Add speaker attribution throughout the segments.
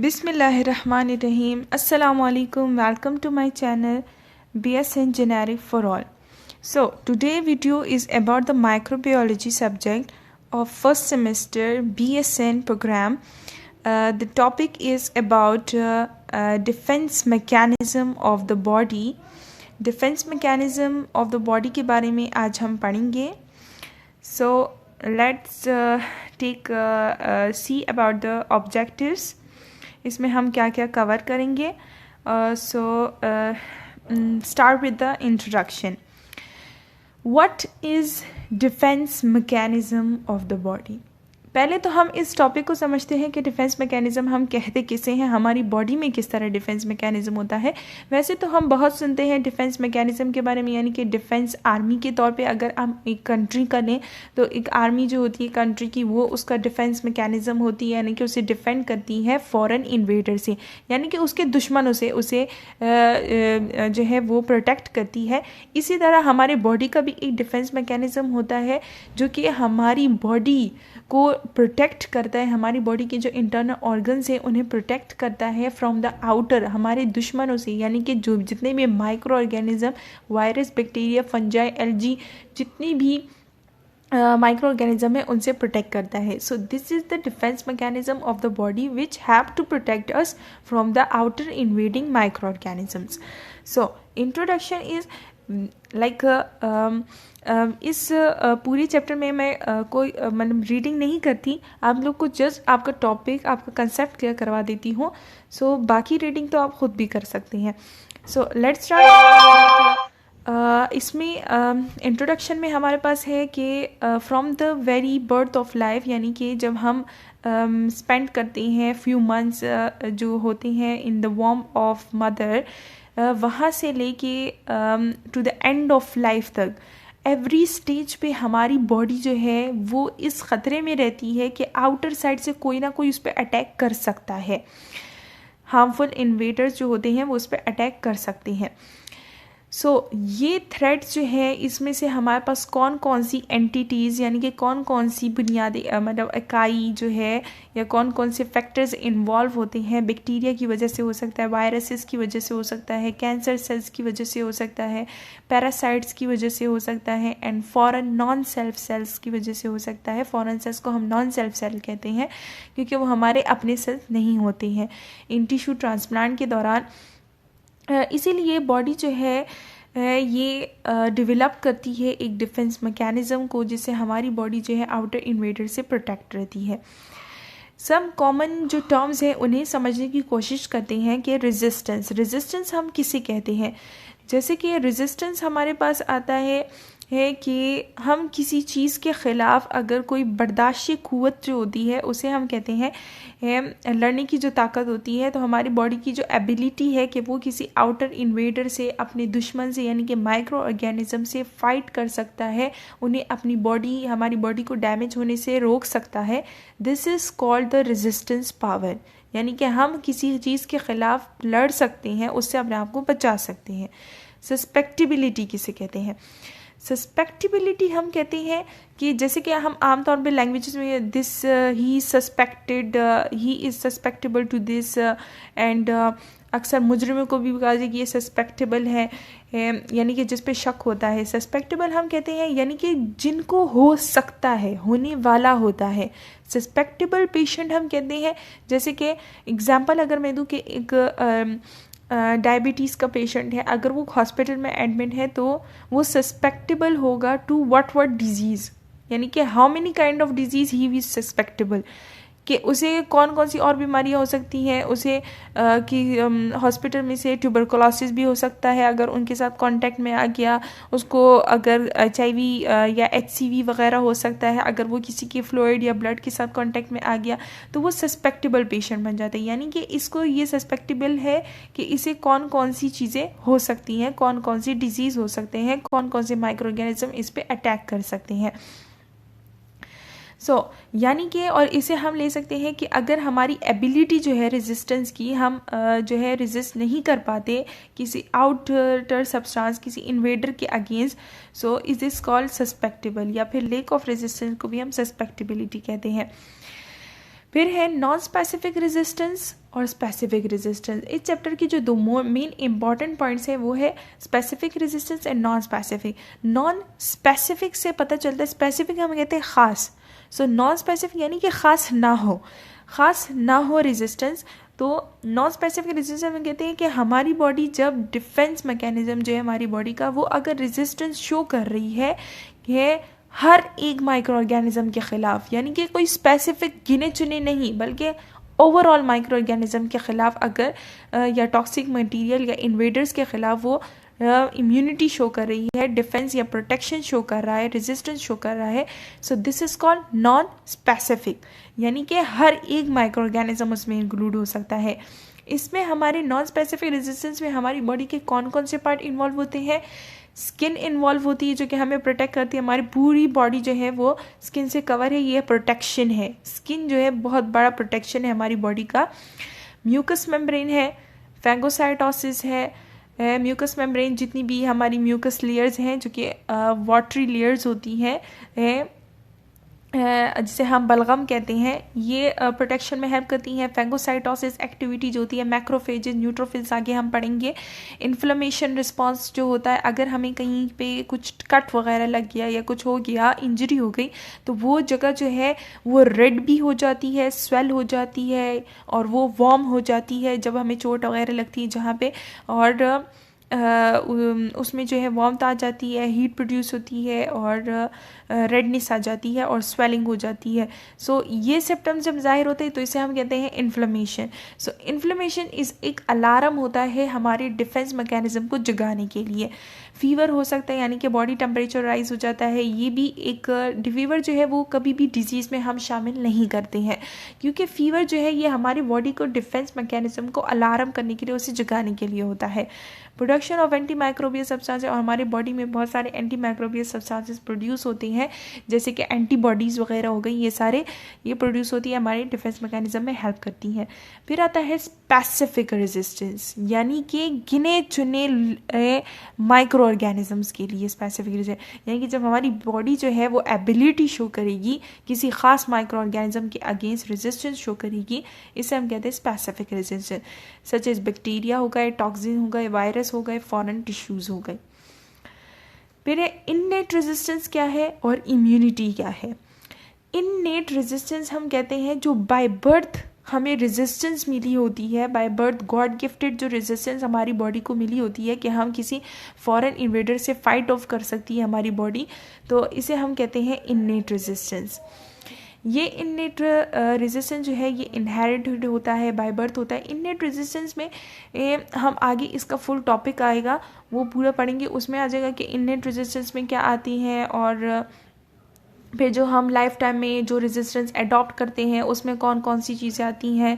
Speaker 1: Bismillahirrahmanirrahim. Assalamu alaikum. Welcome to my channel BSN Generic for All. So today video is about the microbiology subject of first semester BSN program. The topic is about defense mechanism of the body. Defense mechanism of the body के बारे में आज हम पढ़ेंगे. So let's see about the objectives. इसमें हम क्या क्या कवर करेंगे. Start with the introduction. What is defense mechanism of the body? पहले तो हम इस टॉपिक को समझते हैं कि डिफेंस मैकेनिज़्म हम कहते किसे हैं, हमारी बॉडी में किस तरह डिफेंस मैकेनिज़्म होता है. वैसे तो हम बहुत सुनते हैं डिफेंस मैकेनिज़्म के बारे में, यानी कि डिफेंस आर्मी के तौर पे अगर हम एक कंट्री का लें तो एक आर्मी जो होती है कंट्री की, वो उसका डिफेंस मैकेनिज़्म होती है, यानी कि उसे डिफेंड करती है फॉरेन इन्वेडर से, यानी कि उसके दुश्मनों से उसे जो है वो प्रोटेक्ट करती है. इसी तरह हमारे बॉडी का भी एक डिफेंस मैकेनिज़्म होता है जो कि हमारी बॉडी को प्रोटेक्ट करता है, हमारी बॉडी के जो इंटरनल ऑर्गन्स हैं उन्हें प्रोटेक्ट करता है फ्रॉम द आउटर, हमारे दुश्मनों से, यानी कि जो जितने भी micro organism, virus, bacteria, fungi, algae, जितनी भी माइक्रो ऑर्गेनिज्म है उनसे प्रोटेक्ट करता है. So this is the defence mechanism of the body which have to protect us from the outer invading micro organisms. So introduction is like इस पूरी chapter में मैं कोई मतलब रीडिंग नहीं करती, आप लोग को जस्ट आपका टॉपिक, आपका कंसेप्ट क्लियर करवा देती हूँ. सो बाकी रीडिंग तो आप खुद भी कर सकते हैं. So let's start. इसमें इंट्रोडक्शन में हमारे पास है कि from the very birth of life, यानी कि जब हम स्पेंड करते हैं फ्यू मंथ्स जो होते हैं इन द वॉर्म ऑफ मदर, वहाँ से लेके to the end of life तक एवरी स्टेज पे हमारी बॉडी जो है वो इस ख़तरे में रहती है कि आउटर साइड से कोई ना कोई उस पर अटैक कर सकता है. हार्मफुल इन्वेडर्स जो होते हैं वो उस पर अटैक कर सकते हैं. सो ये थ्रेट्स जो है इसमें से हमारे पास कौन कौन सी एंटिटीज़, यानी कि कौन कौन सी बुनियादी मतलब इकाई जो है या कौन कौन से फैक्टर्स इन्वॉल्व होते हैं. बैक्टीरिया की वजह से हो सकता है, वायरसेस की वजह से हो सकता है, कैंसर सेल्स की वजह से हो सकता है, पैरासाइट्स की वजह से हो सकता है, and foreign non self cells की वजह से हो सकता है. फॉरेन सेल्स को हम नॉन सेल्फ सेल कहते हैं क्योंकि वो हमारे अपने सेल्स नहीं होते हैं इन टिश्यू ट्रांसप्लांट के दौरान. इसीलिए बॉडी जो है ये डेवलप करती है एक डिफेंस मैकेनिज़्म को, जिससे हमारी बॉडी जो है आउटर इन्वेडर से प्रोटेक्ट रहती है. सब कॉमन जो टर्म्स हैं उन्हें समझने की कोशिश करते हैं कि रेजिस्टेंस हम किसे कहते हैं. जैसे कि रेजिस्टेंस हमारे पास आता है कि हम किसी चीज़ के ख़िलाफ़ अगर कोई बर्दाश्त क़ुव्वत जो होती है उसे हम कहते हैं लड़ने की जो ताकत होती है. तो हमारी बॉडी की जो एबिलिटी है कि वो किसी आउटर इन्वेडर से, अपने दुश्मन से, यानी कि माइक्रो ऑर्गेनिज्म से फ़ाइट कर सकता है, उन्हें हमारी बॉडी को डैमेज होने से रोक सकता है. This is called the resistance power, यानी कि हम किसी चीज़ के ख़िलाफ़ लड़ सकते हैं, उससे अपने आप को बचा सकते हैं. सस्पेक्टिबिलिटी किसे कहते हैं? सस्पेक्टिबिलिटी हम कहते हैं कि जैसे कि हम आमतौर पे लैंग्वेजेस में this he is susceptible to this, and अक्सर मुजरिमों को भी कहा जाए कि ये सस्पेक्टेबल है, यानी कि जिस पे शक होता है. सस्पेक्टेबल हम कहते हैं यानी कि जिनको हो सकता है, होने वाला होता है. सस्पेक्टेबल पेशेंट हम कहते हैं, जैसे कि एग्जांपल अगर मैं दूं कि एक डायबिटीज़ का पेशेंट है, अगर वो हॉस्पिटल में एडमिट है तो वो सस्पेक्टेबल होगा टू व्हाट डिजीज़, यानी कि how many kind of disease he is susceptible, कि उसे कौन कौन सी और बीमारियां हो सकती हैं. उसे कि हॉस्पिटल में से ट्यूबरकुलोसिस भी हो सकता है अगर उनके साथ कांटेक्ट में आ गया. उसको अगर HIV या HCV वगैरह हो सकता है अगर वो किसी के फ्लूइड या ब्लड के साथ कांटेक्ट में आ गया, तो वो सस्पेक्टेबल पेशेंट बन जाता है. यानी कि इसको ये सस्पेक्टेबल है कि इसे कौन कौन सी चीज़ें हो सकती हैं, कौन कौन सी डिजीज़ हो सकते हैं, कौन कौन से माइक्रो ऑर्गेनिज्म इस पर अटैक कर सकते हैं. यानी कि और इसे हम ले सकते हैं कि अगर हमारी एबिलिटी जो है रेजिस्टेंस की, हम जो है रेजिस्ट नहीं कर पाते किसी आउटर सब्सटेंस, किसी इन्वेडर के against, so is this called susceptible, या फिर लेक ऑफ रेजिस्टेंस को भी हम सस्पेक्टेबिलिटी कहते हैं. फिर है नॉन स्पेसिफिक रेजिस्टेंस और स्पेसिफिक रेजिस्टेंस। इस चैप्टर की जो दो मेन इंपॉर्टेंट पॉइंट्स हैं वो है specific resistance and non specific. Non specific से पता चलता है, स्पेसिफिक हम कहते हैं ख़ास, सो नॉन स्पेसिफिक यानी कि ख़ास ना हो रेजिस्टेंस। तो नॉन स्पेसिफिक रेजिस्टेंस हम कहते हैं कि हमारी बॉडी जब डिफेंस मैकेनिज्म जो है हमारी बॉडी का, वो अगर रेजिस्टेंस शो कर रही है कि हर एक माइक्रो ऑर्गेनिज्म के ख़िलाफ़, यानी कि कोई स्पेसिफिक गिने चुने नहीं बल्कि ओवरऑल माइक्रो ऑर्गेनिज्म के ख़िलाफ़ अगर या टॉक्सिक मटेरियल या इन्वेडर्स के ख़िलाफ़ वो इम्यूनिटी शो कर रही है, डिफेंस या प्रोटेक्शन शो कर रहा है, रेजिस्टेंस शो कर रहा है, so this is called non specific, यानी कि हर एक माइक्रो ऑर्गेनिज्म उसमें इंक्लूड हो सकता है। इसमें हमारे नॉन स्पेसिफिक रेजिस्टेंस में हमारी बॉडी के कौन कौन से पार्ट इन्वॉल्व होते हैं? स्किन इन्वॉल्व होती है जो कि हमें प्रोटेक्ट करती है, हमारी पूरी बॉडी जो है वो स्किन से कवर है, ये प्रोटेक्शन है। स्किन जो है बहुत बड़ा प्रोटेक्शन है हमारी बॉडी का। म्यूकस मेम्ब्रेन है, फैगोसाइटोसिस है, म्यूकस मेम्ब्रेन जितनी भी हमारी म्यूकस लेयर्स हैं जो कि वाटरी लेयर्स होती हैं, जिसे हम बलगम कहते हैं, ये प्रोटेक्शन में हेल्प करती हैं। फैगोसाइटोसिस एक्टिविटी जो होती है, मैक्रोफेजेस, न्यूट्रोफिल्स आगे हम पढ़ेंगे। इन्फ्लेमेशन रिस्पांस जो होता है, अगर हमें कहीं पे कुछ कट वगैरह लग गया या कुछ हो गया, इंजरी हो गई, तो वो जगह जो है वो रेड भी हो जाती है, स्वेल हो जाती है और वो वार्म हो जाती है जब हमें चोट वगैरह लगती है जहाँ पे, और उसमें जो है वार्मथ आ जाती है, हीट प्रोड्यूस होती है और रेडनेस आ जाती है और स्वेलिंग हो जाती है। सो ये सिम्टम्स जब जाहिर होते हैं तो इसे हम कहते हैं इन्फ्लेमेशन। सो इन्फ्लेमेशन इस एक अलार्म होता है हमारे डिफेंस मैकेनिज्म को जगाने के लिए। फीवर हो सकता है, यानी कि बॉडी टेम्परेचर राइज हो जाता है, ये भी एक फीवर जो है वो कभी भी डिजीज़ में हम शामिल नहीं करते हैं, क्योंकि फीवर जो है ये हमारी बॉडी को डिफेंस मैकेनिज्म को अलार्म करने के लिए, उसे जगाने के लिए होता है। Production of anti microbial substance, और हमारे बॉडी में बहुत सारे एंटी माइक्रोबियल सब्सटेंसेस प्रोड्यूस होते हैं, जैसे कि एंटीबॉडीज़ वगैरह हो गई, ये सारे ये प्रोड्यूस होती है, हमारे डिफेंस मैकेनिज्म में हेल्प करती हैं। फिर आता है स्पेसिफिक रेजिस्टेंस, यानी कि गिने चुने माइक्रो ऑर्गेनिजम्स के लिए स्पेसिफिक रेजिस्टेंस, यानी कि जब हमारी बॉडी जो है वो एबिलिटी शो करेगी किसी खास माइक्रो ऑर्गेनिज्म के अगेंस्ट रेजिस्टेंस शो करेगी, इसे हम कहते हैं specific resistance. Such as bacteria हो गए, टॉक्सिन हो गए, वायरस हो गए, फॉरेन टिश्यूज़ हो गए। फिर इननेट रेजिस्टेंस क्या है और इम्यूनिटी क्या है? इननेट रेजिस्टेंस हम कहते हैं जो बाय बर्थ हमें रेजिस्टेंस मिली होती है, बाय बर्थ गॉड गिफ्टेड जो रेजिस्टेंस हमारी बॉडी को मिली होती है कि हम किसी फॉरेन इन्वेडर से फाइट ऑफ कर सकती है हमारी बॉडी, तो इसे हम कहते हैं इननेट रेजिस्टेंस। ये इननेट रेजिस्टेंस जो है ये इनहेरिटेड होता है, बाय बर्थ होता है। इननेट रेजिस्टेंस में हम आगे इसका फुल टॉपिक आएगा, वो पूरा पढ़ेंगे, उसमें आ जाएगा कि इननेट रेजिस्टेंस में क्या आती हैं, और फिर जो हम लाइफ टाइम में जो रेजिस्टेंस अडॉप्ट करते हैं उसमें कौन कौन सी चीज़ें आती हैं।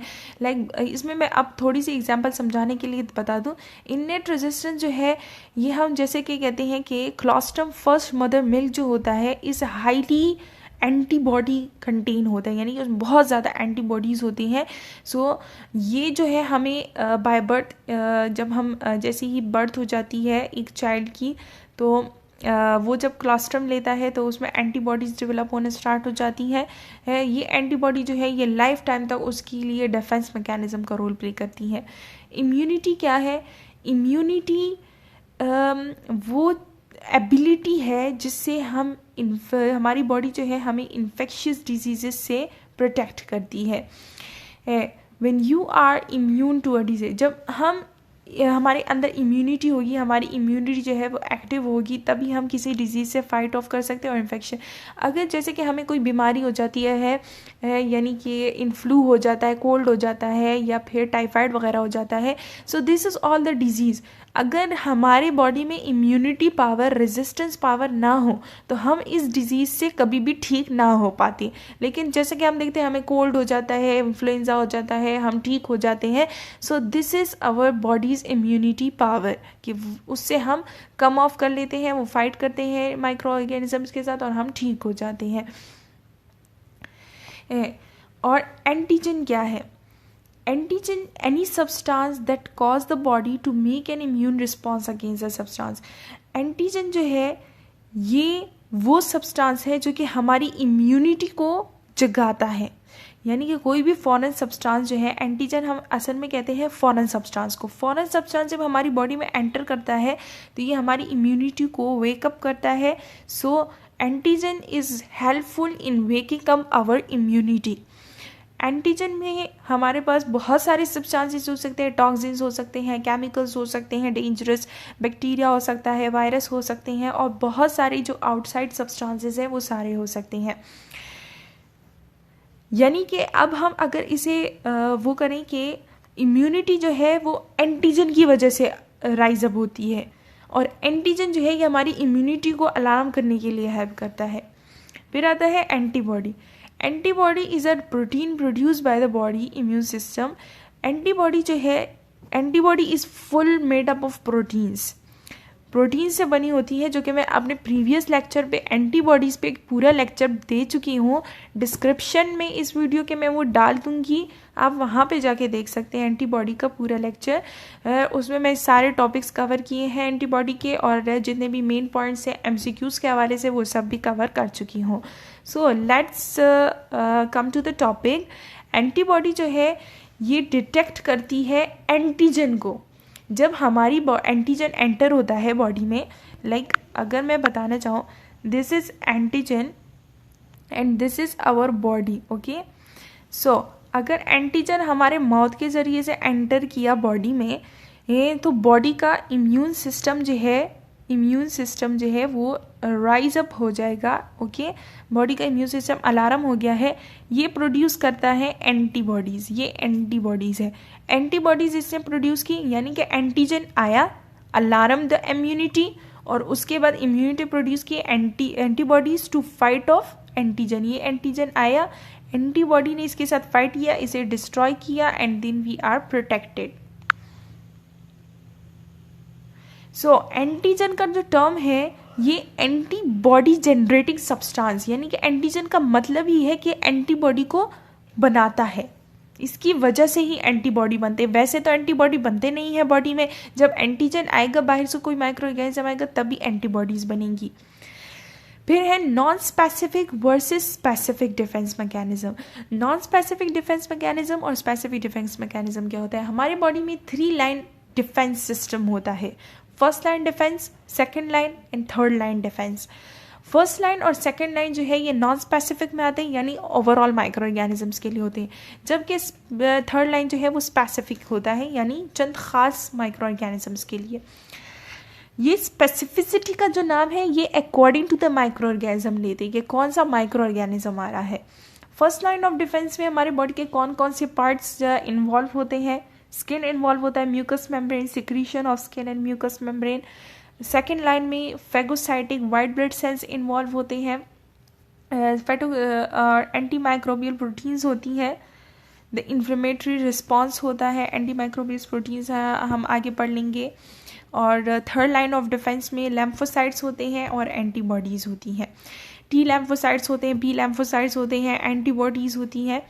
Speaker 1: इसमें मैं अब थोड़ी सी एग्जांपल समझाने के लिए बता दूं। इननेट रेजिस्टेंस जो है ये हम जैसे कि कहते हैं कि क्लोस्ट्रम फर्स्ट मदर मिल्क जो होता है इस हाईली एंटीबॉडी कंटेन होता है, यानी कि उसमें बहुत ज़्यादा एंटीबॉडीज़ होती हैं। सो ये जो है हमें बाय बर्थ जब हम जैसे ही बर्थ हो जाती है एक चाइल्ड की, तो वो जब क्लोस्ट्रम लेता है तो उसमें एंटीबॉडीज़ डेवलप होने स्टार्ट हो जाती हैं। ये एंटीबॉडी जो है ये लाइफ टाइम तक उसके लिए डिफेंस मैकेनिज्म का रोल प्ले करती है। इम्यूनिटी क्या है? इम्यूनिटी वो एबिलिटी है जिससे हम हमारी बॉडी जो है हमें इन्फेक्शियस डिजीज़ से प्रोटेक्ट करती है। When you are immune to a disease, जब हम हमारे अंदर इम्यूनिटी होगी, हमारी इम्यूनिटी जो है वो एक्टिव होगी, तभी हम किसी डिजीज़ से फाइट ऑफ कर सकते हैं। और इन्फेक्शन, अगर जैसे कि हमें कोई बीमारी हो जाती है यानी कि इन्फ्लू हो जाता है, कोल्ड हो जाता है या फिर टाइफाइड वगैरह हो जाता है, so this is all the disease. अगर हमारे बॉडी में इम्यूनिटी पावर, रेजिस्टेंस पावर ना हो तो हम इस डिजीज़ से कभी भी ठीक ना हो पाते। लेकिन जैसे कि हम देखते हैं हमें कोल्ड हो जाता है, इन्फ्लुएंजा हो जाता है, हम ठीक हो जाते हैं। So this is our body's immunity power, कि उससे हम कम ऑफ कर लेते हैं, वो फाइट करते हैं माइक्रो ऑर्गेनिजम्स के साथ और हम ठीक हो जाते हैं। और एंटीजन क्या है? Antigen any substance that cause the body to make an immune response against the substance. Antigen जो है ये वो सब्सटेंस है जो कि हमारी इम्यूनिटी को जगाता है, यानी कि कोई भी फॉरेन सब्सटेंस जो है, एंटीजन हम असल में कहते हैं फॉरेन सब्सटेंस को। फॉरेन सब्सटेंस जब हमारी बॉडी में एंटर करता है तो ये हमारी इम्यूनिटी को वेकअप करता है। So antigen is helpful in waking up our immunity. Antigen में हमारे पास बहुत सारे सब्सटेंसेस हो सकते हैं, टॉक्सिन्स हो सकते हैं, केमिकल्स हो सकते हैं, डेंजरस बैक्टीरिया हो सकता है, वायरस हो सकते हैं, और बहुत सारे जो आउटसाइड सब्सटेंसेस हैं वो सारे हो सकते हैं। यानी कि अब हम अगर इसे वो करें कि इम्यूनिटी जो है वो एंटीजन की वजह से राइज अप होती है, और एंटीजन जो है ये हमारी इम्यूनिटी को अलार्म करने के लिए हेल्प करता है। फिर आता है antibody. Antibody is a protein produce by the body immune system. Antibody जो है, antibody is full made up of proteins. Protein से बनी होती है, जो कि मैं अपने प्रीवियस लेक्चर पे एंटीबॉडीज़ पे एक पूरा लेक्चर दे चुकी हूँ। डिस्क्रिप्शन में इस वीडियो के मैं वो डाल दूँगी, आप वहाँ पे जाके देख सकते हैं एंटीबॉडी का पूरा लेक्चर। उसमें मैं सारे टॉपिक्स कवर किए हैं एंटीबॉडी के, और जितने भी मेन पॉइंट्स हैं MCQs के हवाले से वो सब भी कवर कर चुकी हूँ। So let's come to the topic. Antibody जो है ये डिटेक्ट करती है एंटीजन को। जब हमारी एंटीजन एंटर होता है बॉडी में, लाइक अगर मैं बताना चाहूँ, this is antigen and this is our body, okay. So अगर एंटीजन हमारे माउथ के ज़रिए से एंटर किया बॉडी में, तो बॉडी का इम्यून सिस्टम जो है वो राइज अप हो जाएगा, ओके। बॉडी का इम्यून सिस्टम अलार्म हो गया है, ये प्रोड्यूस करता है एंटीबॉडीज़। ये एंटीबॉडीज़ है, एंटीबॉडीज़ इसने प्रोड्यूस की, यानी कि एंटीजन आया, अलार्म द इम्यूनिटी, और उसके बाद इम्यूनिटी प्रोड्यूस की antibodies to fight off antigen. ये एंटीजन आया, एंटीबॉडी ने इसके साथ फाइट किया, इसे डिस्ट्रॉय किया, and then we are protected. So antigen का जो टर्म है ये एंटीबॉडी जनरेटिंग सब्सटेंस, यानी कि एंटीजन का मतलब ही है कि एंटीबॉडी को बनाता है, इसकी वजह से ही एंटीबॉडी बनते हैं। वैसे तो एंटीबॉडी बनते नहीं है बॉडी में, जब एंटीजन आएगा बाहर से, कोई माइक्रो ऑर्गेनिज्म आएगा, तभी एंटीबॉडीज बनेंगी। फिर है non specific versus specific defence mechanism. Non specific defence mechanism और स्पेसिफिक डिफेंस मैकेनिज्म क्या होता है? हमारी बॉडी में 3 लाइन डिफेंस सिस्टम होता है, first line defence, second line and third line defence. First line और सेकेंड लाइन जो है ये नॉन स्पेसिफिक में आते हैं, यानी ओवरऑल माइक्रो ऑर्गेनिजम्स के लिए होते हैं, जबकि थर्ड लाइन जो है वो स्पेसिफिक होता है, यानी चंद खास माइक्रो ऑर्गेनिजम्स के लिए। ये स्पेसिफिसिटी का जो नाम है ये according to the micro organism लेते हैं कि कौन सा माइक्रो ऑर्गेनिज्म आ रहा है। फर्स्ट लाइन ऑफ डिफेंस में हमारे बॉडी के कौन कौन से पार्ट्स इन्वॉल्व होते हैं? स्किन इन्वॉल्व होता है, mucus membrane, secretion of skin and mucus membrane. Second line में phagocytic white blood cells involve होते हैं, एंटी माइक्रोबियल प्रोटीन्स होती हैं, द इन्फ्लेमेटरी रिस्पॉन्स होता है, एंटी माइक्रोबियल प्रोटीन्स हम आगे पढ़ लेंगे। और थर्ड लाइन ऑफ डिफेंस में लैम्फोसाइट्स होते हैं और एंटीबॉडीज़ होती हैं। टी लैम्फोसाइट्स होते हैं, बी लैम्फोसाइट्स होते हैं, एंटीबॉडीज़ होती हैं।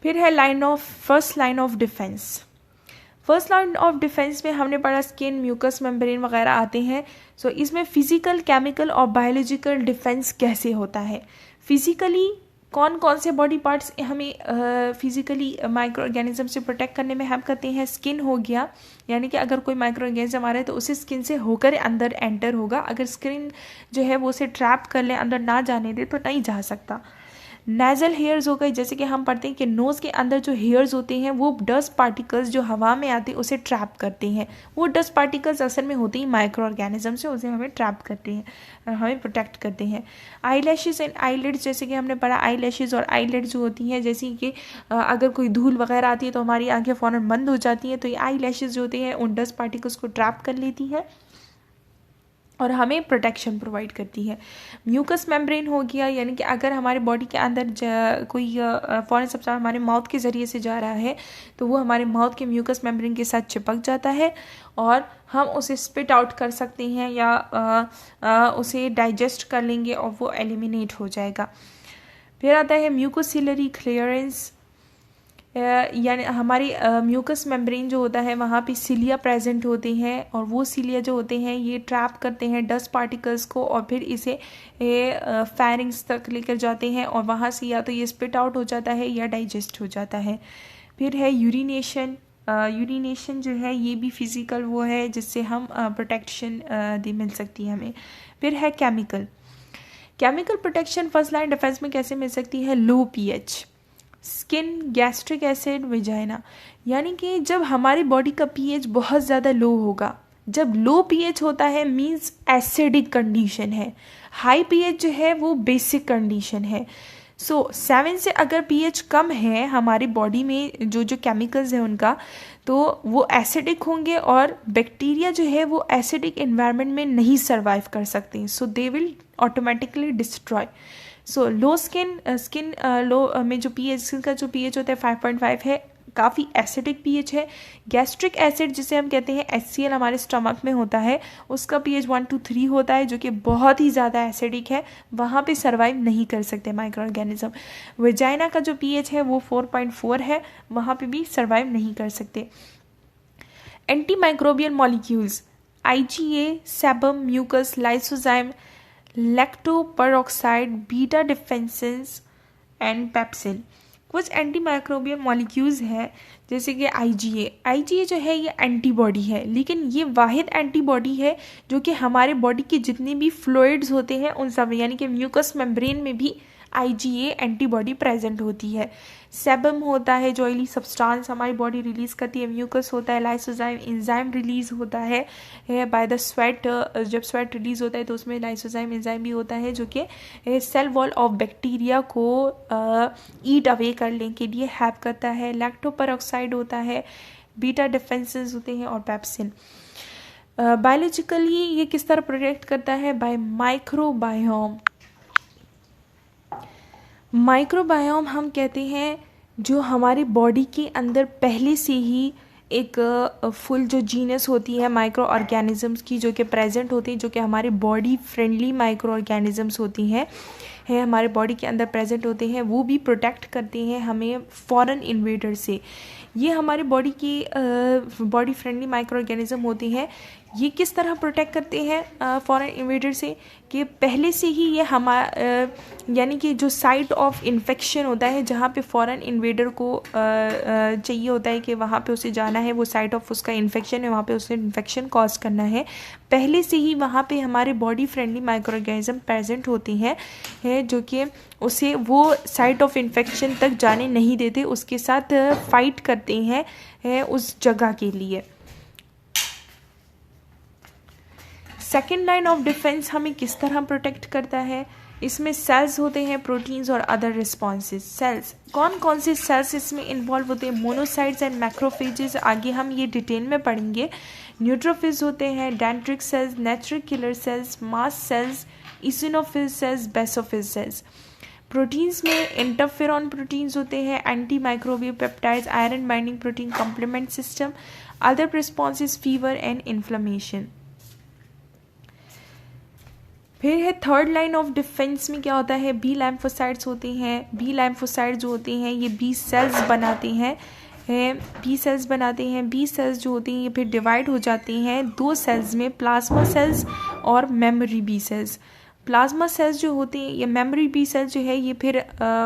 Speaker 1: फिर है first line of defence. First line of defence में हमने पढ़ा स्किन, म्यूकस मेम्ब्रेन वगैरह आते हैं। सो इसमें फिजिकल, केमिकल और बायोलॉजिकल डिफेंस कैसे होता है? फिजिकली कौन कौन से बॉडी पार्ट्स हमें फिजिकली माइक्रो ऑर्गेनिज्म से प्रोटेक्ट करने में हेल्प करते हैं? स्किन हो गया, यानी कि अगर कोई माइक्रो ऑर्गेनिज्म आ रहा है तो उसे स्किन से होकर अंदर एंटर होगा, अगर स्किन जो है वो उसे ट्रैप कर ले, अंदर ना जाने दे, तो नहीं जा सकता। नेज़ल हेयर्स हो गए, जैसे कि हम पढ़ते हैं कि नोज़ के अंदर जो हेयर्स होते हैं वो डस्ट पार्टिकल्स जो हवा में आते हैं उसे ट्रैप करते हैं। वो डस्ट पार्टिकल्स असल में होते ही माइक्रो ऑर्गेनिज्म से, उसे हमें ट्रैप करते हैं, हमें प्रोटेक्ट करते हैं। आई लैशेज़ एंड आईलिड्स, जैसे कि हमने पढ़ा आई लैशेज़ और आईलिड्स जो होती हैं, जैसे कि अगर कोई धूल वगैरह आती है तो हमारी आंखें फ़ौरन बंद हो जाती हैं, तो ये आई लैशेज़ जो होती हैं उन डस्ट पार्टिकल्स को ट्रैप कर लेती हैं और हमें प्रोटेक्शन प्रोवाइड करती है। म्यूकस मेम्ब्रेन हो गया, यानी कि अगर हमारे बॉडी के अंदर कोई फॉरेन सब्सटेंस हमारे माउथ के ज़रिए से जा रहा है तो वो हमारे माउथ के म्यूकस मेम्ब्रेन के साथ चिपक जाता है और हम उसे स्पिट आउट कर सकते हैं या उसे डाइजेस्ट कर लेंगे और वो एलिमिनेट हो जाएगा। फिर आता है म्यूकोसिलरी क्लियरेंस। यानी हमारी म्यूकस मेम्ब्रेन जो होता है वहाँ पे सिलिया प्रेजेंट होते हैं, और वो सिलिया जो होते हैं ये ट्रैप करते हैं डस्ट पार्टिकल्स को, और फिर इसे फेरिंग्स तक लेकर जाते हैं, और वहाँ से या तो ये स्पिट आउट हो जाता है या डाइजेस्ट हो जाता है। फिर है यूरिनेशन। यूरिनेशन जो है ये भी फिजिकल वो है जिससे हम प्रोटेक्शन मिल सकती है हमें। फिर है chemical protection first line defence में कैसे मिल सकती है? Low pH, skin, gastric acid, vagina. यानी कि जब हमारी बॉडी का पीएच बहुत ज़्यादा लो होगा, जब लो पीएच होता है मींस एसिडिक कंडीशन है, हाई पीएच जो है वो बेसिक कंडीशन है। सो 7 से अगर पीएच कम है हमारी बॉडी में जो जो केमिकल्स हैं उनका, तो वो एसिडिक होंगे और बैक्टीरिया जो है वो एसिडिक एनवायरनमेंट में नहीं सर्वाइव कर सकते, so they will automatically destroy. So low skin low में जो पीएच का जो पीएच होता है 5.5 है, काफ़ी एसिडिक पीएच है। गैस्ट्रिक एसिड जिसे हम कहते हैं HCl हमारे स्टमक में होता है, उसका पीएच 1 to 3 होता है जो कि बहुत ही ज़्यादा एसिडिक है, वहाँ पे सर्वाइव नहीं कर सकते माइक्रो ऑर्गेनिज्म। वेजाइना का जो पीएच है वो 4.4 है, वहाँ पे भी सर्वाइव नहीं कर सकते। Anti microbial molecules IgA, sebum, mucus, lysozyme, lactoperoxidase, beta defensins and pepsin. कुछ एंटी माइक्रोबियल मॉलिक्यूल्स हैं जैसे कि IgA जो है ये एंटीबॉडी है, लेकिन ये वाहिद एंटीबॉडी है जो कि हमारे बॉडी के जितने भी फ्लूइड्स होते हैं उन सब यानी कि म्यूकस मेम्ब्रेन में भी IgA एंटीबॉडी प्रेजेंट होती है। सेबम होता है जो ऑयली सब्सटेंस हमारी बॉडी रिलीज करती है, म्यूकस होता है, लाइसोजाइम एंजाइम रिलीज होता है बाय द स्वेट। जब स्वेट रिलीज होता है तो उसमें लाइसोजाइम एंजाइम भी होता है जो कि सेल वॉल ऑफ बैक्टीरिया को ईट अवे करने के लिए हेल्प करता है। लैक्टोपेरोक्साइड होता है, बीटा डिफेंसेस होते हैं और पेप्सिन। बायोलॉजिकली ये किस तरह प्रोटेक्ट करता है? Bye microbiome. माइक्रोबायोम हम कहते हैं जो हमारी बॉडी के अंदर पहले से ही एक फुल जो जीनस होती है माइक्रो ऑर्गेनिजम्स की जो कि प्रेजेंट होती है, जो कि हमारे बॉडी फ्रेंडली माइक्रो ऑर्गेनिजम्स होती हैं हमारे बॉडी के अंदर प्रेजेंट होते हैं, वो भी प्रोटेक्ट करते हैं हमें फॉरेन इन्वेडर से। ये हमारे बॉडी की बॉडी फ्रेंडली माइक्रो ऑर्गेनिज्म होती हैं। ये किस तरह प्रोटेक्ट करते हैं फॉरेन इन्वेडर से कि पहले से ही ये यानी कि जो साइट ऑफ इन्फेक्शन होता है जहाँ पे फॉरेन इन्वेडर को चाहिए होता है कि वहाँ पे उसे जाना है, वो साइट ऑफ उसका इन्फेक्शन है, वहाँ पे उसे इन्फेक्शन कॉज करना है, पहले से ही वहाँ पे हमारे body friendly micro organism present होती हैं जो कि उसे वो साइट ऑफ इन्फेक्शन तक जाने नहीं देते, उसके साथ फाइट करते हैं उस जगह के लिए। सेकेंड लाइन ऑफ डिफेंस हमें किस तरह प्रोटेक्ट करता है? इसमें सेल्स होते हैं, प्रोटीन्स और अदर रिस्पॉन्सेज। सेल्स कौन कौन से सेल्स इसमें इन्वॉल्व होते हैं? मोनोसाइट्स एंड मैक्रोफेजेस, आगे हम ये डिटेल में पढ़ेंगे। न्यूट्रोफिल्स होते हैं, dendritic cells, natural killer cells, mast cells, eosinophil cells, basophil cells. Proteins में इंटरफेरॉन प्रोटीन्स होते हैं, anti microbial peptides, iron binding protein, complement system, other responses, fever and inflammation. फिर है थर्ड लाइन ऑफ डिफेंस में क्या होता है? B लैम्फोसाइट्स होते हैं। बी लैम्फोसाइट्स जो होते हैं ये बी सेल्स बनाते हैं, बी सेल्स जो होती हैं ये फिर डिवाइड हो जाती हैं दो सेल्स में, प्लाज्मा सेल्स और memory B cells. Plasma cells जो होती हैं या मेमोरी बी सेल्स जो है ये फिर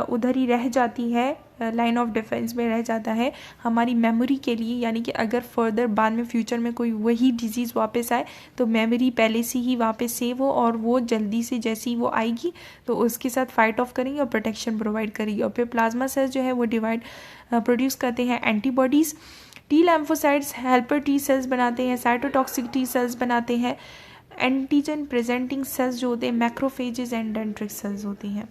Speaker 1: उधर ही रह जाती है, लाइन ऑफ डिफेंस में रह जाता है हमारी मेमोरी के लिए, यानी कि अगर फर्दर बाद में फ्यूचर में कोई वही डिजीज़ वापस आए तो मेमोरी पहले से ही वापस सेव हो और वो जल्दी से जैसी वो आएगी तो उसके साथ फाइट ऑफ करेंगे और प्रोटेक्शन प्रोवाइड करेगी। और फिर प्लाज्मा सेल्स जो है वो प्रोड्यूस करते हैं antibodies. T lymphocytes helper T cells बनाते हैं, साइटोटॉक्सिक टी सेल्स बनाते हैं, एंटीजन प्रेजेंटिंग सेल्स जो होते हैं मैक्रोफेजेस एंड डेंड्रिक सेल्स होती हैं।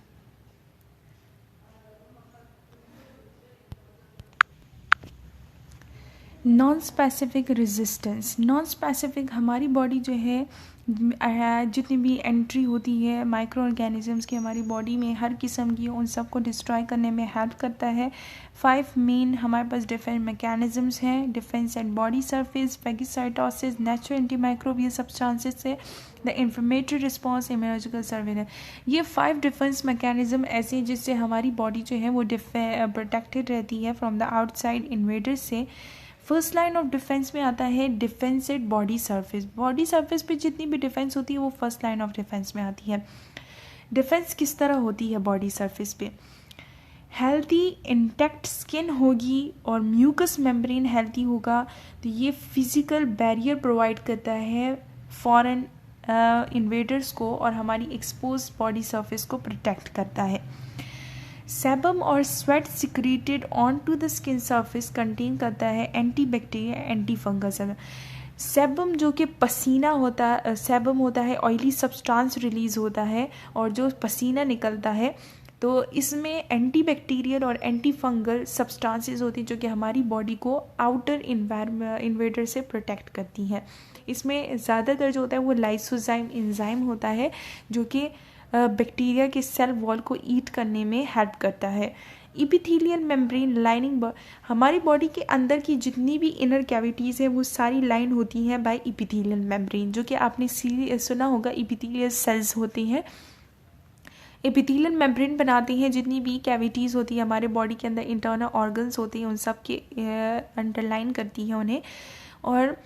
Speaker 1: Non specific resistance. Non specific हमारी बॉडी जो है जितनी भी एंट्री होती है माइक्रो ऑर्गेनिजम्स की हमारी बॉडी में हर किस्म की, उन सबको डिस्ट्रॉय करने में हेल्प करता है। 5 मेन हमारे पास डिफेंस मैकेनिज्म्स हैं। Defence at body surface, phagocytosis, natural anti microbial substances से, the inflammatory response, immunological surveillance. ये 5 डिफेंस मैकेनिज्म ऐसे हैं जिससे हमारी बॉडी जो है वो प्रोटेक्टेड रहती है फ्रॉम द आउटसाइड इन्वेडर्स से। फर्स्ट लाइन ऑफ डिफेंस में आता है defence at body surface. Body surface पे जितनी भी डिफेंस होती है वो फर्स्ट लाइन ऑफ डिफेंस में आती है। डिफेंस किस तरह होती है बॉडी सरफेस पे? हेल्थी इंटैक्ट स्किन होगी और म्यूकस मेम्ब्रेन हेल्थी होगा, तो ये फिजिकल बैरियर प्रोवाइड करता है फॉरेन इन्वेडर्स को और हमारी एक्सपोज बॉडी सरफेस को प्रोटेक्ट करता है। सेबम और sweat secreted on to the skin surface contain करता है anti bacteria, anti fungus. Sebum जो कि पसीना होता है, सेबम होता है ऑयली सब्सटेंस रिलीज़ होता है और जो पसीना निकलता है, तो इसमें एंटी बैक्टीरियल और एंटी फंगल सब्सटेंसेस होती हैं जो कि हमारी बॉडी को आउटर इन्वेडर से प्रोटेक्ट करती हैं। इसमें ज़्यादातर जो होता है वो लाइसोजाइम एंजाइम होता है जो कि बैक्टीरिया के सेल वॉल को ईट करने में हेल्प करता है। इपिथेलियल मेम्ब्रेन लाइनिंग, हमारी बॉडी के अंदर की जितनी भी इनर कैविटीज़ है वो सारी लाइन होती हैं बाय इपिथेलियल मेम्ब्रेन, जो कि आपने सुना होगा इपिथेलियल सेल्स होते हैं। एपिथेलियल मेम्ब्रेन बनाते हैं जितनी भी कैविटीज़ होती है हमारे बॉडी के अंदर, इंटरनल ऑर्गन्स होते हैं, उन सब के अंडरलाइन करती हैं उन्हें, और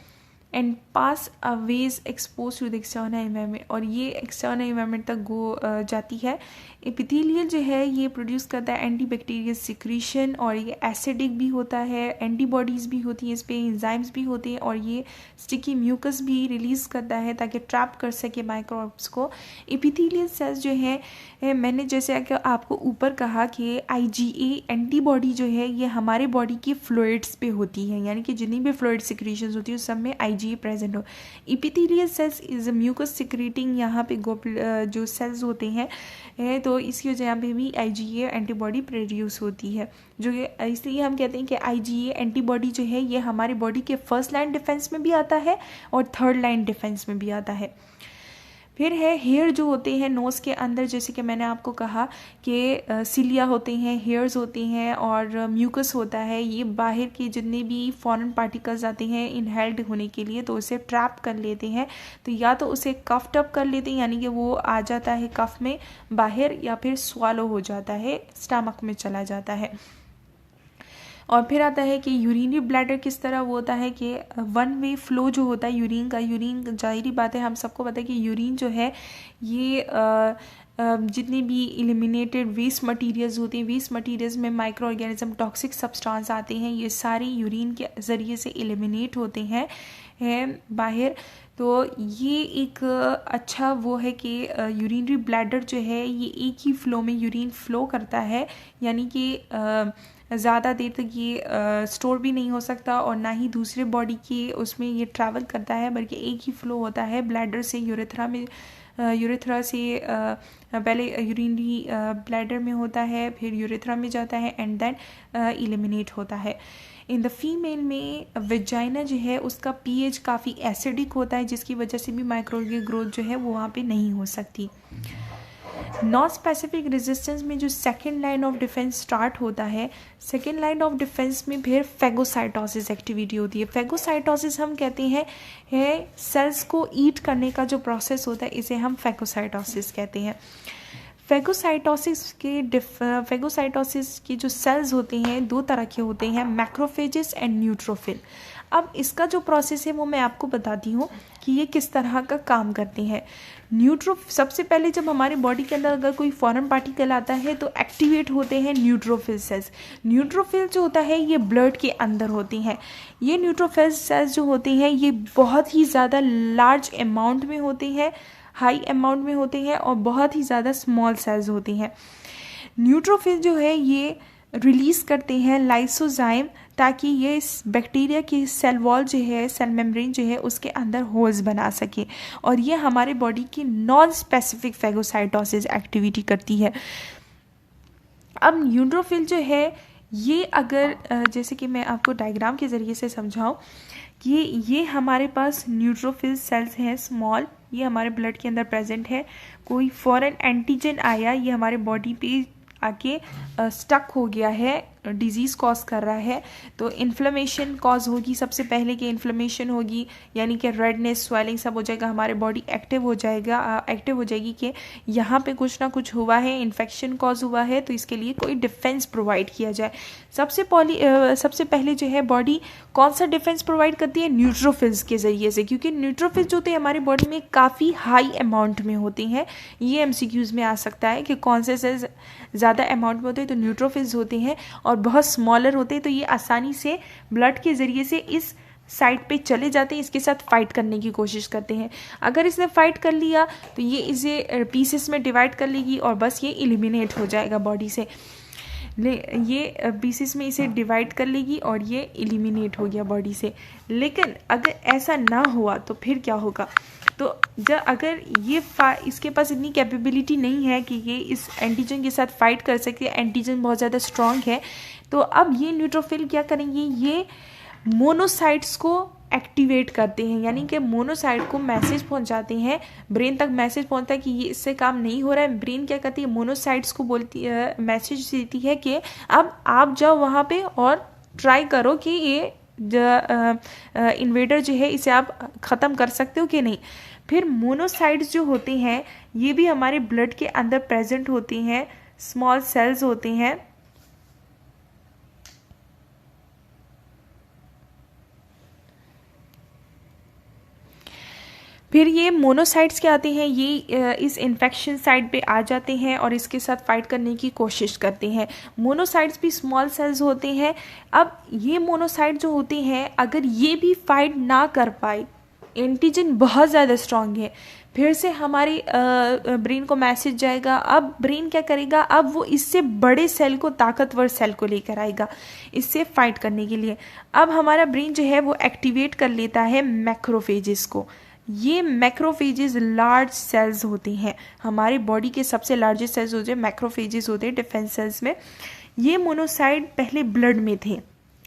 Speaker 1: and pass away expose to the external environment, और ये एक्सटर्नल एनवायरनमेंट तक जाती है। एपिथेलियल जो है ये प्रोड्यूस करता है एंटी बैक्टीरियल सिक्रीशन, और ये एसिडिक भी होता है, एंटीबॉडीज़ भी होती हैं इस पर, एंजाइम्स भी होते हैं, और ये स्टिकी म्यूकस भी रिलीज़ करता है ताकि ट्रैप कर सके माइक्रोब्स को। एपिथेलियल सेल्स जो है, मैंने जैसे कि आपको ऊपर कहा कि IgA एंटीबॉडी जो है ये हमारे बॉडी की फ्लूइड्स पे होती है, यानी कि जितनी भी फ्लूइड सिक्रीशंस होती है उस सब में IgA प्रेजेंट हो। Epithelial cells is mucus secreting, यहाँ पे जो सेल्स होते हैं तो इसकी वजह पे भी IgA एंटीबॉडी प्रोड्यूस होती है, जो कि इसलिए हम कहते हैं कि IgA एंटीबॉडी जो है ये हमारी बॉडी के फर्स्ट लाइन डिफेंस में भी आता है और थर्ड लाइन डिफेंस में भी आता है। फिर है हेयर जो होते हैं नोज़ के अंदर, जैसे कि मैंने आपको कहा कि सिलिया होते हैं, हेयर्स होते हैं और म्यूकस होता है, ये बाहर के जितने भी फॉरेन पार्टिकल्स आते हैं इनहेल्ड होने के लिए तो उसे ट्रैप कर लेते हैं, तो या तो उसे कफ्ड अप कर लेते हैं यानी कि वो आ जाता है कफ में बाहर, या फिर स्वालो हो जाता है, स्टमक में चला जाता है। और फिर आता है कि यूरिनरी ब्लैडर किस तरह वो होता है कि 1 वे फ्लो जो होता है यूरिन का, यूरिन जाहिर बात है हम सबको पता है कि यूरिन जो है ये जितनी भी एलिमिनेटेड वेस्ट मटेरियल्स होते हैं, वेस्ट मटेरियल्स में माइक्रो ऑर्गेनिज्म टॉक्सिक सब्सटेंस आते हैं, ये सारे यूरिन के ज़रिए से एलिमिनेट होते हैं बाहर। तो ये एक अच्छा वो है कि यूरिनरी ब्लैडर जो है ये एक ही फ्लो में यूरिन फ्लो करता है, यानी कि ज़्यादा देर तक ये स्टोर भी नहीं हो सकता और ना ही दूसरे बॉडी के उसमें ये ट्रैवल करता है, बल्कि एक ही फ्लो होता है ब्लैडर से यूरेथ्रा में, यूरेथ्रा से पहले यूरिनरी ब्लैडर में होता है, फिर यूरेथ्रा में जाता है एंड देन एलिमिनेट होता है। इन द फीमेल में वेजाइना जो है उसका pH काफ़ी एसिडिक होता है, जिसकी वजह से भी माइक्रोबियल ग्रोथ जो है वो वहाँ पे नहीं हो सकती। नॉन स्पेसिफिक रेजिस्टेंस में जो second line of defence start होता है, सेकेंड लाइन ऑफ डिफेंस में फिर फैगोसाइटोसिस एक्टिविटी होती है। फैगोसाइटोसिस हम कहते हैं सेल्स को ईट करने का जो प्रोसेस होता है, इसे हम फैगोसाइटोसिस कहते हैं। फैगोसाइटोसिस के जो सेल्स होते हैं 2 तरह के होते हैं, मैक्रोफेजेस एंड न्यूट्रोफिल। अब इसका जो प्रोसेस है वो मैं आपको बताती हूँ कि ये किस तरह का काम करते हैं। सबसे पहले जब हमारे बॉडी के अंदर अगर कोई फॉरेन पार्टिकल आता है तो एक्टिवेट होते हैं न्यूट्रोफिल सेल्स। न्यूट्रोफिल जो होता है ये ब्लड के अंदर होती हैं। ये न्यूट्रोफिल सेल्स जो होते हैं ये बहुत ही ज़्यादा लार्ज अमाउंट में होते हैं, हाई अमाउंट में होते हैं, और बहुत ही ज़्यादा स्मॉल सेल्स होती हैं। न्यूट्रोफिल जो है ये रिलीज़ करते हैं लाइसोजाइम, ताकि ये बैक्टीरिया की सेल वॉल जो है, सेल मेम्ब्रेन जो है उसके अंदर होल्स बना सके, और ये हमारे बॉडी की नॉन स्पेसिफिक फैगोसाइटोसिस एक्टिविटी करती है। अब न्यूट्रोफिल जो है ये अगर जैसे कि मैं आपको डायग्राम के ज़रिए से समझाऊं कि ये हमारे पास न्यूट्रोफिल सेल्स हैं स्मॉल, ये हमारे ब्लड के अंदर प्रेजेंट है। कोई फॉरेन एंटीजन आया, ये हमारे बॉडी पे आके स्टक हो गया है, डिजीज़ कॉज कर रहा है, तो इन्फ्लेमेशन कॉज होगी सबसे पहले कि इन्फ्लेमेशन होगी, यानी कि रेडनेस, स्वेलिंग सब हो जाएगा, हमारे बॉडी एक्टिव हो जाएगी कि यहाँ पे कुछ ना कुछ हुआ है, इन्फेक्शन कॉज हुआ है, तो इसके लिए कोई डिफेंस प्रोवाइड किया जाए। सबसे पहले जो है बॉडी कौन सा डिफेंस प्रोवाइड करती है? न्यूट्रोफिल्स के ज़रिए से, क्योंकि न्यूट्रोफिल्स जो होते हैं हमारी बॉडी में काफ़ी हाई अमाउंट में होते हैं। ये एमसीक्यूज़ में आ सकता है कि कौन से सेल्स ज़्यादा अमाउंट में होते हैं, तो न्यूट्रोफिल्स होते हैं, और बहुत स्मॉलर होते हैं, तो ये आसानी से ब्लड के ज़रिए से इस साइड पे चले जाते हैं, इसके साथ फाइट करने की कोशिश करते हैं। अगर इसने फाइट कर लिया तो ये इसे पीसेस में डिवाइड कर लेगी और बस ये एलिमिनेट हो जाएगा बॉडी से। ये पीसेस में इसे डिवाइड कर लेगी और ये एलिमिनेट हो गया बॉडी से। लेकिन अगर ऐसा ना हुआ तो फिर क्या होगा? तो जब अगर ये इसके पास इतनी कैपेबिलिटी नहीं है कि ये इस एंटीजन के साथ फाइट कर सके, एंटीजन बहुत ज़्यादा स्ट्रॉन्ग है, तो अब ये न्यूट्रोफिल क्या करेंगे? ये मोनोसाइट्स को एक्टिवेट करते हैं, यानी कि मोनोसाइट को मैसेज पहुंचाते हैं, ब्रेन तक मैसेज पहुंचता है कि ये इससे काम नहीं हो रहा है। ब्रेन क्या करती है? मोनोसाइट्स को बोलती है, मैसेज देती है कि अब आप जाओ वहाँ पे और ट्राई करो कि ये इन्वेडर जो है इसे आप ख़त्म कर सकते हो कि नहीं। फिर मोनोसाइट्स जो होते हैं ये भी हमारे ब्लड के अंदर प्रेजेंट होते हैं, स्मॉल सेल्स होते हैं। फिर ये मोनोसाइट्स क्या आते हैं? ये इस इन्फेक्शन साइट पे आ जाते हैं और इसके साथ फाइट करने की कोशिश करते हैं। मोनोसाइट्स भी स्मॉल सेल्स होते हैं। अब ये मोनोसाइट जो होते हैं अगर ये भी फाइट ना कर पाए, एंटीजन बहुत ज़्यादा स्ट्रांग है, फिर से हमारी ब्रेन को मैसेज जाएगा। अब ब्रेन क्या करेगा? अब वो इससे बड़े सेल को, ताकतवर सेल को लेकर आएगा इससे फाइट करने के लिए। अब हमारा ब्रेन जो है वो एक्टिवेट कर लेता है मैक्रोफेजेस को। ये मैक्रोफेजेस लार्ज सेल्स होते हैं, हमारी बॉडी के सबसे लार्जेस्ट सेल्स होते हैं मैक्रोफेजेस होते हैं डिफेंस सेल्स में। ये मोनोसाइट पहले ब्लड में थे,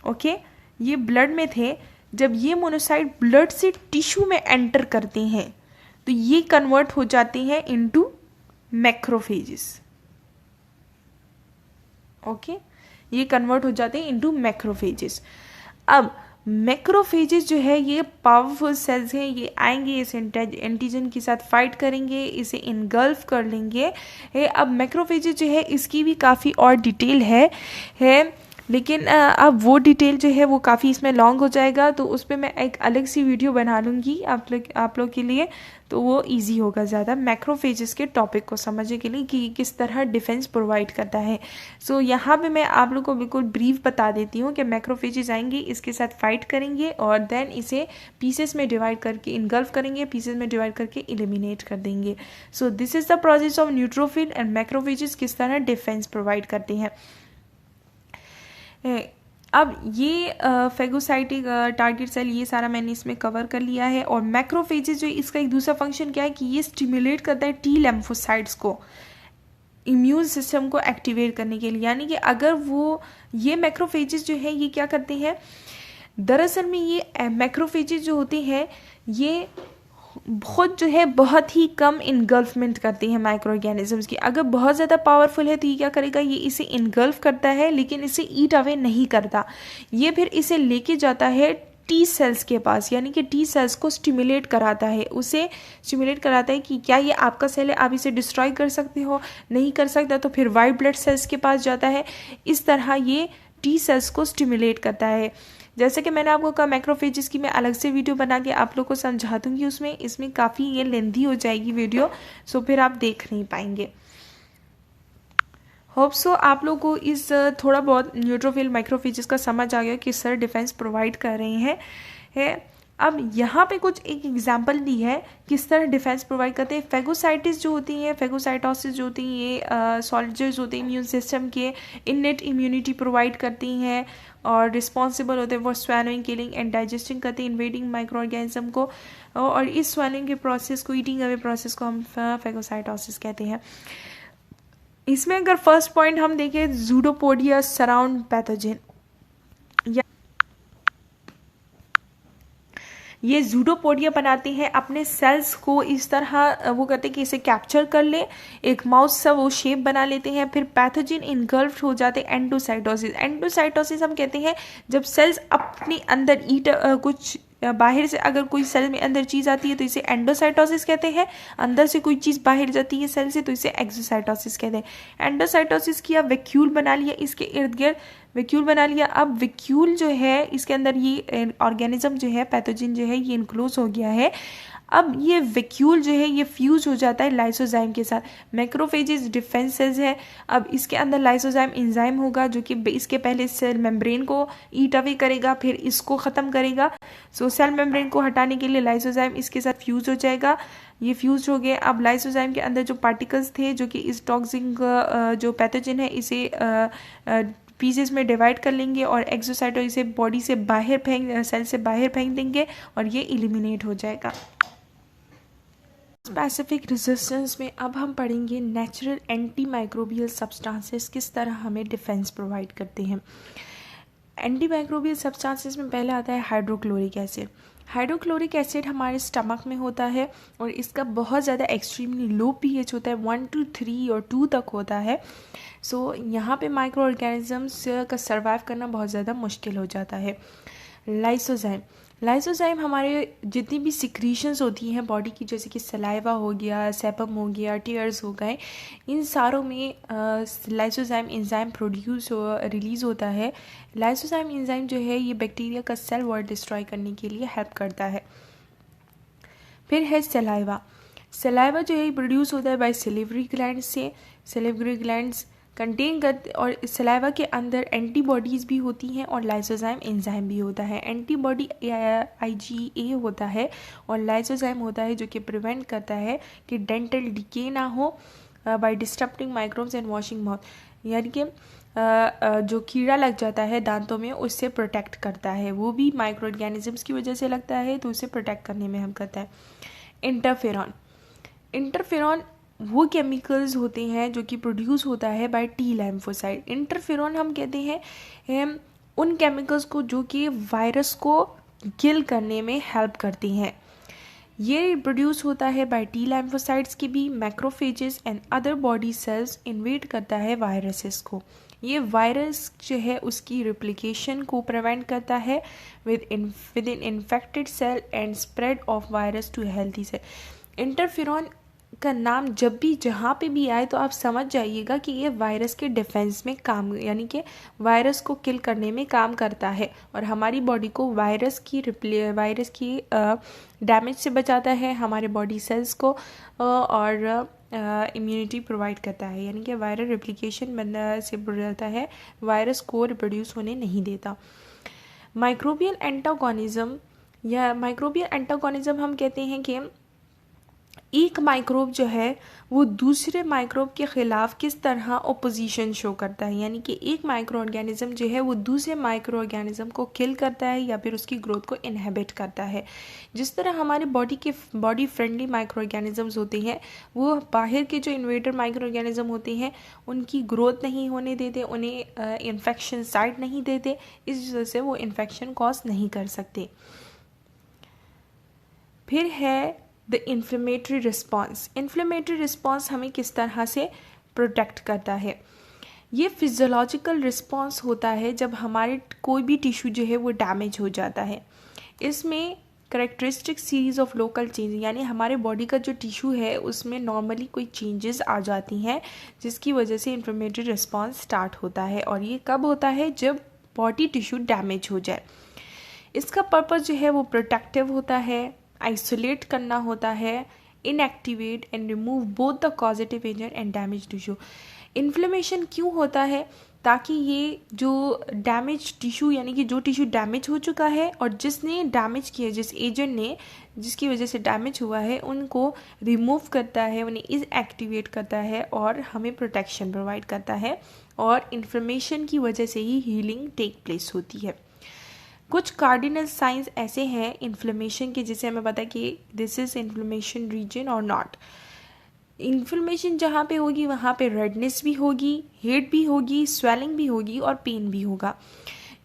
Speaker 1: ओके, ये ब्लड में थे। जब ये मोनोसाइट ब्लड से टिश्यू में एंटर करते हैं तो ये कन्वर्ट हो जाते हैं इनटू मैक्रोफेजेस, ओके, ये कन्वर्ट हो जाते हैं इनटू मैक्रोफेजेस। अब मैक्रोफेजेस जो है ये पावरफुल सेल्स हैं, ये आएंगे इस एंटीजन के साथ फाइट करेंगे, इसे इनगल्फ कर लेंगे। अब मैक्रोफेजेस जो है इसकी भी काफ़ी और डिटेल है लेकिन अब वो डिटेल जो है वो काफ़ी इसमें लॉन्ग हो जाएगा, तो उस पर मैं एक अलग सी वीडियो बना लूँगी आप लोग के लिए, तो वो इजी होगा ज़्यादा मैक्रोफेजेस के टॉपिक को समझने के लिए कि किस तरह डिफेंस प्रोवाइड करता है। सो यहाँ पे मैं आप लोग को बिल्कुल ब्रीफ बता देती हूँ कि मैक्रोफेजेस आएंगे, इसके साथ फाइट करेंगे और देन इसे पीसेस में डिवाइड करके इनगल्फ करेंगे, पीसेस में डिवाइड करके एलिमिनेट कर देंगे। सो this is the process of neutrophil and macrophages किस तरह डिफेंस प्रोवाइड करते हैं। अब ये फेगोसाइटिक टारगेट सेल ये सारा मैंने इसमें कवर कर लिया है। और मैक्रोफेजेस जो इसका एक दूसरा फंक्शन क्या है कि ये स्टिमुलेट करता है टी लैम्फोसाइट्स को इम्यून सिस्टम को एक्टिवेट करने के लिए, यानी कि अगर वो ये मैक्रोफेजेस जो है ये क्या करते हैं, दरअसल में ये मैक्रोफेजेस जो होते हैं ये खुद जो है बहुत ही कम इनगल्फमेंट करते हैं माइक्रो ऑर्गेनिजम्स की। अगर बहुत ज़्यादा पावरफुल है तो ये क्या करेगा, ये इसे इनगल्फ करता है लेकिन इसे ईट अवे नहीं करता, ये फिर इसे लेके जाता है टी सेल्स के पास, यानी कि टी सेल्स को स्टिमुलेट कराता है, उसे स्टिमुलेट कराता है कि क्या ये आपका सेल है, आप इसे डिस्ट्रॉय कर सकते हो, नहीं कर सकता तो फिर वाइट ब्लड सेल्स के पास जाता है। इस तरह ये टी सेल्स को स्टिमुलेट करता है। जैसे कि मैंने आपको कहा मैक्रोफेजेस की मैं अलग से वीडियो बना के आप लोग को समझा दूंगी, इसमें काफ़ी ये लेंथी हो जाएगी वीडियो, सो फिर आप देख नहीं पाएंगे। होप सो आप लोग को इस थोड़ा बहुत न्यूट्रोफिल मैक्रोफेजेस का समझ आ गया कि सर डिफेंस प्रोवाइड कर रहे हैं। अब यहाँ पे कुछ एक एग्जांपल दी है किस तरह डिफेंस प्रोवाइड करते हैं। फेगोसाइटिस जो होती हैं, फेगोसाइटोसिस जो होती हैं, ये सॉल्जर्स होते हैं इम्यून सिस्टम के, इननेट इम्यूनिटी प्रोवाइड करती हैं और रिस्पॉन्सिबल होते हैं फॉर स्वैलोइंग, किलिंग एंड डाइजेस्टिंग करते हैं इन्वेडिंग माइक्रो ऑर्गेनिज्म को, और इस स्वैलिंग के प्रोसेस को, ईटिंग अवे प्रोसेस को हम फेगोसाइटोसिस कहते हैं। इसमें अगर फर्स्ट पॉइंट हम देखें ज़ूडोपोडिया सराउंड पैथोजन, ये जूडोपोडिया बनाते हैं, अपने सेल्स को इस तरह वो करते हैं कि इसे कैप्चर कर ले, एक माउस सा वो शेप बना लेते हैं, फिर पैथोजन इनगल्फ्ड हो जाते हैं एंडोसाइटोसिस। एंडोसाइटोसिस हम कहते हैं जब सेल्स अपने अंदर कुछ बाहर से अगर कोई सेल में अंदर चीज़ आती है तो इसे एंडोसाइटोसिस कहते हैं, अंदर से कोई चीज़ बाहर जाती है सेल से तो इसे एक्सोसाइटोसिस कहते हैं। एंडोसाइटोसिस किया, वैक्यूल बना लिया, इसके इर्द गिर्द वैक्यूल बना लिया। अब वैक्यूल जो है इसके अंदर ये ऑर्गेनिज्म जो है, पैथोजन जो है, ये इनक्लोज हो गया है। अब ये वैक्यूल जो है ये फ्यूज हो जाता है लाइसोजाइम के साथ। मैक्रोफेजेस डिफेंसेस है। अब इसके अंदर लाइसोजाइम एंजाइम होगा जो कि इसके पहले सेल मेम्ब्रेन को ईट अवे करेगा, फिर इसको ख़त्म करेगा। सो सेल मेम्ब्रेन को हटाने के लिए लाइसोजाइम इसके साथ फ्यूज हो जाएगा। ये फ्यूज हो गए। अब लाइसोजाइम के अंदर जो पार्टिकल्स थे जो कि इस टॉक्सिक जो पैथोजन है इसे पीसेस में डिवाइड कर लेंगे और एक्सोसाइटो इसे बॉडी से बाहर सेल से बाहर फेंक देंगे और ये एलिमिनेट हो जाएगा। स्पेसिफिक रेजिस्टेंस में अब हम पढ़ेंगे नेचुरल एंटी माइक्रोबियल सब्सटेंसेस किस तरह हमें डिफेंस प्रोवाइड करते हैं। एंटी माइक्रोबियल सब्सटेंसेस में पहले आता है हाइड्रोक्लोरिक एसिड। हाइड्रोक्लोरिक एसिड हमारे स्टमक में होता है और इसका बहुत ज़्यादा एक्सट्रीमली लो पीएच होता है, 1 to 3 और 2 तक होता है। सो यहाँ पे माइक्रो ऑर्गेनिजम्स का सर्वाइव करना बहुत ज़्यादा मुश्किल हो जाता है। लाइसोजाइम, लाइसोजाइम हमारे जितनी भी सिक्रीशंस होती हैं बॉडी की, जैसे कि सलाइवा हो गया, सेपम हो गया, टीयर्स हो गए, इन सारों में लाइसोजाइम एंजाइम रिलीज़ होता है। लाइसोजाइम एंजाइम जो है ये बैक्टीरिया का सेल वॉल डिस्ट्रॉय करने के लिए हेल्प करता है। फिर है सलाइवा। सलाइवा जो है प्रोड्यूस होता है बाय सेलिवरी ग्लैंड से। सेलिवरी ग्लैंड्स कंटेन करते और सलाइवा के अंदर एंटीबॉडीज़ भी होती हैं और लाइसोजाइम एंजाइम भी होता है। एंटीबॉडी IgA होता है और लाइसोजाइम होता है जो कि प्रिवेंट करता है कि डेंटल डिके ना हो by disturbing microbes and washing mouth, यानी कि जो कीड़ा लग जाता है दांतों में उससे प्रोटेक्ट करता है, वो भी माइक्रो ऑर्गेनिजम्स की वजह से लगता है तो उसे प्रोटेक्ट करने में हेल्प करता है। इंटरफेरॉन, इंटरफेरॉन वो केमिकल्स होते हैं जो कि प्रोड्यूस होता है बाय टी लाइम्फोसाइट। इंटरफेरॉन हम कहते हैं उन केमिकल्स को जो कि वायरस को किल करने में हेल्प करती हैं। ये प्रोड्यूस होता है बाय टी लाइम्फोसाइट्स की भी। Macrophages and other body cells invade करता है वायरसेस को। ये वायरस जो है उसकी रिप्लिकेशन को प्रिवेंट करता है within infected cell and spread of virus to healthy cell. Interferon का नाम जब भी जहाँ पे भी आए तो आप समझ जाइएगा कि ये वायरस के डिफेंस में काम, यानी कि वायरस को किल करने में काम करता है और हमारी बॉडी को वायरस की डैमेज से बचाता है, हमारे बॉडी सेल्स को और इम्यूनिटी प्रोवाइड करता है, यानी कि वायरल रेप्लिकेशन बनने से बचाता है, वायरस को रिप्रोड्यूस होने नहीं देता। माइक्रोबियल एंटागोनिज्म या माइक्रोबियल एंटागोनिज्म हम कहते हैं कि एक माइक्रोब जो है वो दूसरे माइक्रोब के ख़िलाफ़ किस तरह ओपोजिशन शो करता है, यानी कि एक माइक्रो ऑर्गेनिज़म जो है वो दूसरे माइक्रो ऑर्गेनिज़म को किल करता है या फिर उसकी ग्रोथ को इनहिबिट करता है। जिस तरह हमारे बॉडी फ्रेंडली माइक्रो ऑर्गेनिज़म्स होते हैं वो बाहर के जो इन्वेडर माइक्रो ऑर्गेनिज़म होते हैं उनकी ग्रोथ नहीं होने देते, उन्हें इन्फेक्शन साइट नहीं देते, इस वजह से वो इन्फेक्शन कॉज नहीं कर सकते। फिर है the inflammatory response. Inflammatory response हमें किस तरह से प्रोटेक्ट करता है। ये फिजियोलॉजिकल रिस्पॉन्स होता है जब हमारे कोई भी टिश्यू जो है वो डैमेज हो जाता है। इसमें characteristic series of local change, यानी हमारे बॉडी का जो टिश्यू है उसमें नॉर्मली कोई चेंजेस आ जाती हैं जिसकी वजह से इन्फ्लेमेटरी रिस्पॉन्स स्टार्ट होता है। और ये कब होता है? जब बॉडी टिश्यू डैमेज हो जाए। इसका पर्पस जो है वो प्रोटेक्टिव होता है, आइसोलेट करना होता है, inactivate and remove both the causative agent and damage tissue. Inflammation क्यों होता है? ताकि ये जो डैमेज टिश्यू, यानी कि जो टिश्यू डैमेज हो चुका है और जिसने डैमेज किया, जिस एजेंट ने जिसकी वजह से डैमेज हुआ है, उनको रिमूव करता है, उन्हें इनएक्टिवेट करता है और हमें प्रोटेक्शन प्रोवाइड करता है। और इन्फ्लेमेशन की वजह से ही हीलिंग टेक प्लेस होती है। कुछ कार्डिनल साइंस ऐसे हैं इन्फ्लेमेशन के जिसे हमें पता है कि दिस इज़ इन्फ्लेमेशन रीजन और नॉट। इन्फ्लेमेशन जहाँ पे होगी वहाँ पे रेडनेस भी होगी, हेट भी होगी, स्वेलिंग भी होगी और पेन भी होगा।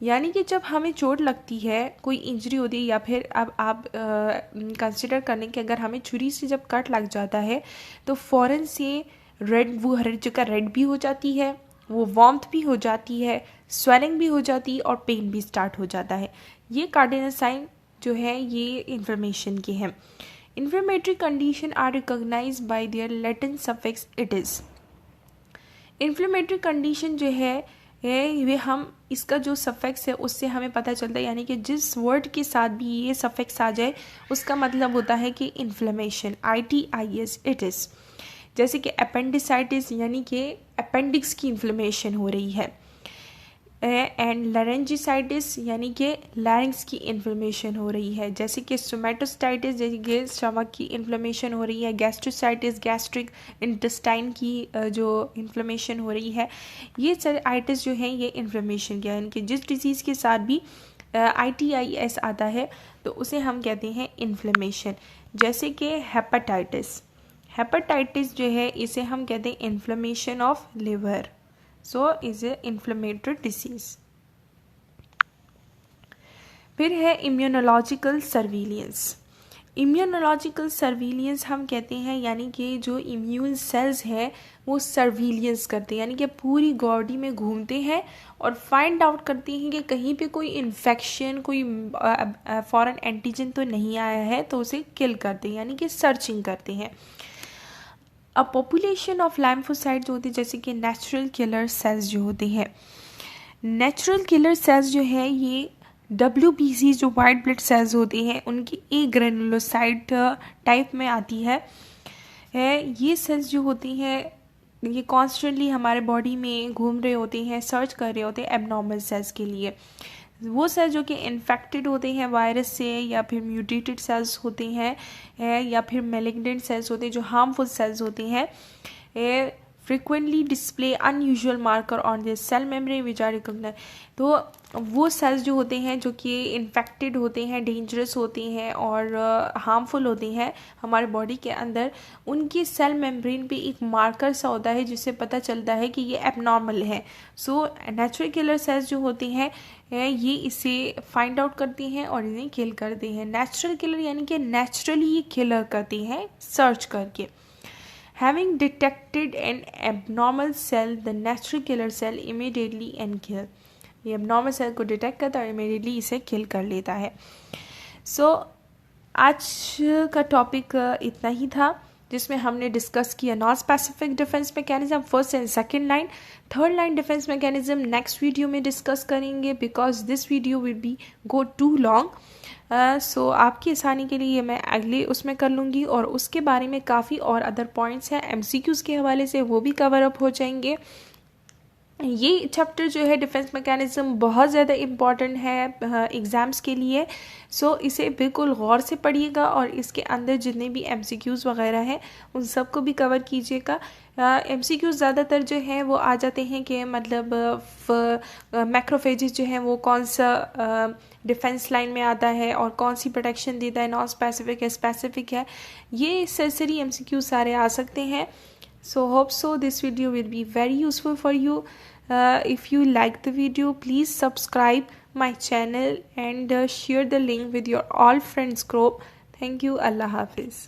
Speaker 1: यानी कि जब हमें चोट लगती है, कोई इंजरी होती है, या फिर अब आप कंसिडर करने कि अगर हमें छुरी से जब कट लग जाता है तो फ़ौरन से वो हर जगह रेड भी हो जाती है, वो वार्मथ भी हो जाती है, स्वेलिंग भी हो जाती है और पेन भी स्टार्ट हो जाता है। ये कार्डिनल साइन जो है ये इन्फ्लेमेशन के हैं। Inflammatory condition are recognised by their Latin suffix it is. Inflammatory condition जो है वे हम इसका जो सफिक्स है उससे हमें पता चलता है, यानी कि जिस वर्ड के साथ भी ये सफिक्स आ जाए उसका मतलब होता है कि इन्फ्लेमेशन, ITIS इट इज़। जैसे कि अपेंडिसाइटिस यानी कि अपेंडिक्स की इन्फ्लेमेशन हो रही है, एंड लैरेंजिसाइटिस यानी कि लैरिंग्स की इन्फ्लेमेशन हो रही है, जैसे कि स्टोमेटोस्टाइटिस जैसे कि स्टमक की इन्फ्लेमेशन हो रही है, गैस्ट्रोसाइटिस गैस्ट्रिक इंटेस्टाइन की जो इन्फ्लेमेशन हो रही है। ये सारे आइटिस जो हैं ये इन्फ्लेमेशन के हैं, यानी कि जिस डिजीज़ के साथ भी ITIS आता है तो उसे हम कहते हैं इन्फ्लेमेशन। जैसे कि हेपेटाइटिस जो है इसे हम कहते हैं inflammation of liver, so is a inflammatory disease। फिर है इम्यूनोलॉजिकल सर्विलियंस हम कहते हैं, यानी कि जो इम्यून सेल्स हैं वो सर्विलियंस करते हैं, यानी कि पूरी बॉडी में घूमते हैं और फाइंड आउट करते हैं कि कहीं पे कोई इन्फेक्शन, कोई फॉरेन एंटीजन तो नहीं आया है, तो उसे किल करते हैं, यानी कि सर्चिंग करते हैं। अ पॉपुलेशन ऑफ लाइम्फोसाइट जो होती है, जैसे कि नेचुरल किलर सेल्स जो होते हैं, नेचुरल किलर सेल्स जो है ये WBC जो वाइट ब्लड सेल्स होती हैं उनकी ए ग्रेनुलोसाइट टाइप में आती है। ये सेल्स जो होती हैं ये कॉन्स्टेंटली हमारे बॉडी में घूम रहे होते हैं, सर्च कर रहे होते हैं एबनॉर्मल सेल्स के लिए। वो सेल्स जो कि इन्फेक्टेड होते हैं वायरस से, या फिर म्यूटेटेड सेल्स होते हैं, या फिर मेलिग्नेंट सेल्स होते हैं जो हार्मफुल सेल्स होते हैं, frequently display unusual marker on the cell membrane which are recognise. तो वो सेल्स जो होते हैं जो कि इन्फेक्टेड होते हैं, डेंजरस होते हैं और हार्मफुल होते हैं हमारे बॉडी के अंदर, उनकी सेल मेम्ब्रेन पे एक मार्कर सा होता है जिससे पता चलता है कि ये एबनॉर्मल है। सो नेचुरल किलर सेल्स जो होते हैं ये इसे फाइंड आउट करते हैं और इन्हें किल करते हैं। नेचुरल किलर यानी कि नेचुरली ये किलर करते हैं सर्च करके। Having detected an abnormal cell, the natural killer cell immediately and kill। ये abnormal cell को डिटेक्ट करता है और immediately इसे किल कर लेता है। आज का टॉपिक इतना ही था, जिसमें हमने डिस्कस किया non specific defence mechanism, first and second line, third line defence mechanism next video में डिस्कस करेंगे, because this video will be go too long. So आपकी आसानी के लिए मैं अगले उसमें कर लूँगी, और उसके बारे में काफ़ी और अदर पॉइंट्स हैं MCQs के हवाले से, वो भी कवर अप हो जाएंगे। ये चैप्टर जो है डिफेंस मैकेनिज्म बहुत ज़्यादा इम्पॉर्टेंट है एग्ज़ाम्स के लिए। सो इसे बिल्कुल गौर से पढ़िएगा और इसके अंदर जितने भी MCQs वगैरह हैं उन सब को भी कवर कीजिएगा। MCQs ज़्यादातर जो हैं वो आ जाते हैं कि मतलब मैक्रोफेजेस जो हैं वो कौन सा डिफेंस लाइन में आता है और कौन सी प्रोटेक्शन देता है, नॉन स्पेसिफिक है, स्पेसिफिक है, ये सरसरी MCQs सारे आ सकते हैं। So hope so this video will be very useful for you. If you like the video, please subscribe my channel and share the link with your all friends group. Thank you. Allah Hafiz.